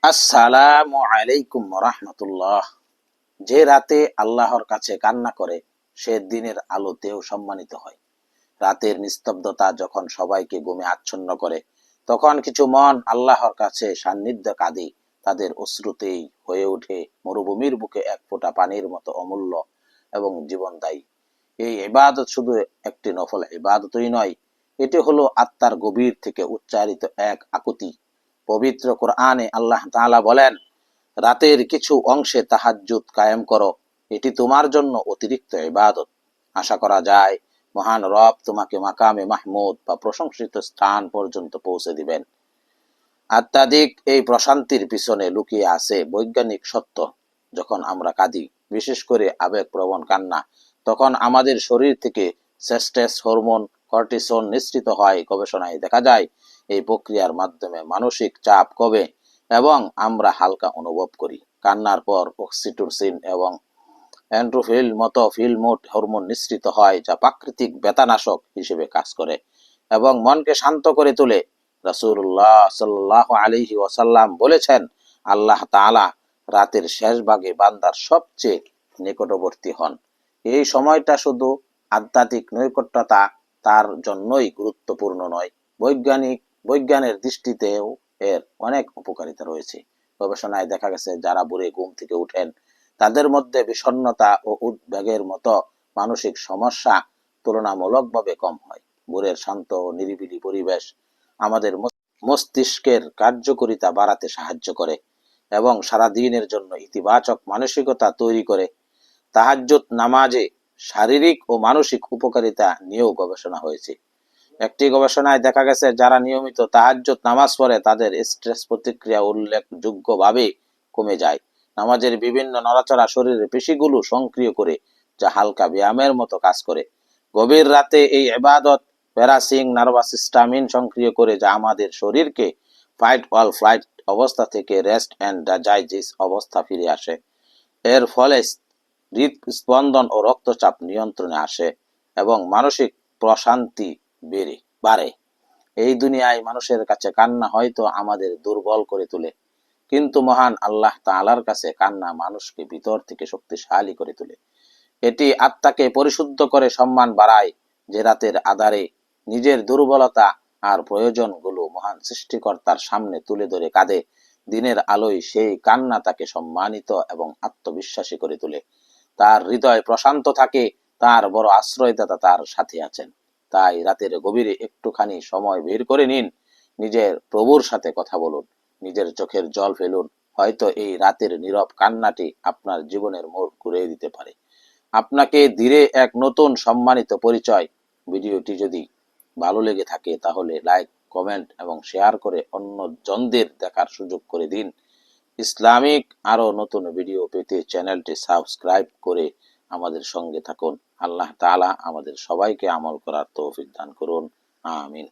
আসসালামু আলাইকুম রাহমাতুল্লাহ। যে রাতে আল্লাহর কাছে কান্না করে সে দিনের আলোতেও সম্মানিত হয়। রাতের নিস্তব্ধতা যখন সবাইকে ঘুমে আচ্ছন্ন করে, তখন কিছু মন আল্লাহর কাছে সান্নিধ্য কাঁদে। তাদের অশ্রুতেই হয়ে ওঠে মরুভূমির বুকে এক ফোঁটা পানির মতো অমূল্য এবং জীবনদায়ী। এই ইবাদত শুধু একটি নফল ইবাদতই নয়, এটি হলো আত্মার গভীর থেকে উচ্চারিত এক আকুতি। পবিত্র কোরআনে আল্লাহ তাআলা বলেন, রাতের কিছু অংশে তাহাজ্জুদ কায়েম করো, এটি তোমার জন্য অতিরিক্ত ইবাদত। আশা করা যায় মহান রব তোমাকে মাকামে মাহমুদ বা প্রশংসিত স্থান পর্যন্ত পৌঁছে দিবেন। আত্মাধিক এই প্রশান্তির পিছনে লুকিয়ে আছে বৈজ্ঞানিক সত্য। যখন আমরা কাঁদি, বিশেষ করে আবেগপ্রবণ কান্না, তখন আমাদের শরীর থেকে স্ট্রেস হরমোন কর্টিসল নিঃসৃত হয়। গবেষণায় দেখা যায় এই প্রক্রিয়ার মাধ্যমে মানসিক চাপ কমে এবং আমরা হালকা অনুভব করি। কান্নার পর অক্সিটোসিন এবং এন্ডোরফিন মতো ফিল মুড হরমোন নিঃসৃত হয়, যা প্রাকৃতিক ব্যথানাশক হিসেবে কাজ করে এবং মনকে শান্ত করে তোলে। রাসূলুল্লাহ সাল্লাল্লাহু আলাইহি ওয়াসাল্লাম বলেছেন, আল্লাহ তাআলা রাতের শেষ ভাগে বান্দার সবচেয়ে নিকটবর্তী হন। এই সময়টা শুধু আধ্যাত্মিক নৈকট্যতা তার জন্যই গুরুত্বপূর্ণ নয়, বৈজ্ঞানের দৃষ্টিতেও এর অনেক উপকারিতা রয়েছে। গবেষণায় দেখা গেছে যারা ভোরে ঘুম থেকে উঠেন তাদের মধ্যে বিষণ্ণতা ও উদ্বেগের মতো মানসিক সমস্যা তুলনামূলকভাবে কম হয়। ভোরের শান্ত ও নিরিবিলি পরিবেশ আমাদের মস্তিষ্কের কার্যকারিতা বাড়াতে সাহায্য করে এবং সারা দিনের জন্য ইতিবাচক মানসিকতা তৈরি করে। তাহাজ্জুদ নামাজে শারীরিক ও মানসিক উপকারিতা নিয়েও গবেষণা হয়েছে। একটি গবেষণায় দেখা গেছে যারা নিয়মিত তাহাজ্জুদ নামাজ পড়ে তাদের স্ট্রেস প্রতিক্রিয়া উল্লেখযোগ্যভাবে কমে যায়। নামাজের বিভিন্ন নড়াচড়া শরীরের পেশিগুলো সক্রিয় করে, যা হালকা ব্যায়ামের মতো কাজ করে। গভীর রাতে এই ইবাদত প্যারাসিং নার্ভাস সিস্টেম সক্রিয় করে, যা আমাদের শরীরকে ফাইট অর ফ্লাইট অবস্থা থেকে রেস্ট অ্যান্ড ডাইজেস্ট অবস্থা ফিরে আসে। এর ফলে হৃদস্পন্দন ও রক্তচাপ নিয়ন্ত্রণে আসে এবং মানসিক প্রশান্তি বাড়ে। এই দুনিয়ায় মানুষের কাছে কান্না হয়তো আমাদের দুর্বল করে তোলে, কিন্তু মহান আল্লাহ তাআলার কাছে কান্না মানুষকে ভিতর থেকে শক্তিশালী করে তোলে। এটি আত্মাকে পরিশুদ্ধ করে, সম্মান বাড়ায়। যে রাতের আধারে নিজের দুর্বলতা আর প্রয়োজনগুলো মহান সৃষ্টিকর্তার সামনে তুলে ধরে কাঁদে, দিনের আলোয় সেই কান্না তাকে সম্মানিত এবং আত্মবিশ্বাসী করে তোলে। তার হৃদয় প্রশান্ত থাকে, তার বড় আশ্রয়দাতা তার সাথে আছেন। তাই রাতের গভীরে একটুখানি সময় বের করে নিন, নিজের প্রভুর সাথে কথা বলুন, নিজের চোখের জল ফেলুন। হয়তো এই রাতের নীরব কান্নাটি আপনার জীবনের মোড় ঘুরিয়ে দিতে পারে, আপনাকে ধীরে এক নতুন সম্মানিত পরিচয়। ভিডিওটি যদি ভালো লেগে থাকে তাহলে লাইক, কমেন্ট এবং শেয়ার করে অন্য জনদের দেখার সুযোগ করে দিন। ইসলামিক আরো নতুন ভিডিও পেতে চ্যানেলটি সাবস্ক্রাইব করে আমাদের সঙ্গে থাকুন। আল্লাহ তাআলা আমাদের সবাইকে আমল করার তৌফিক দান করুন। আমিন।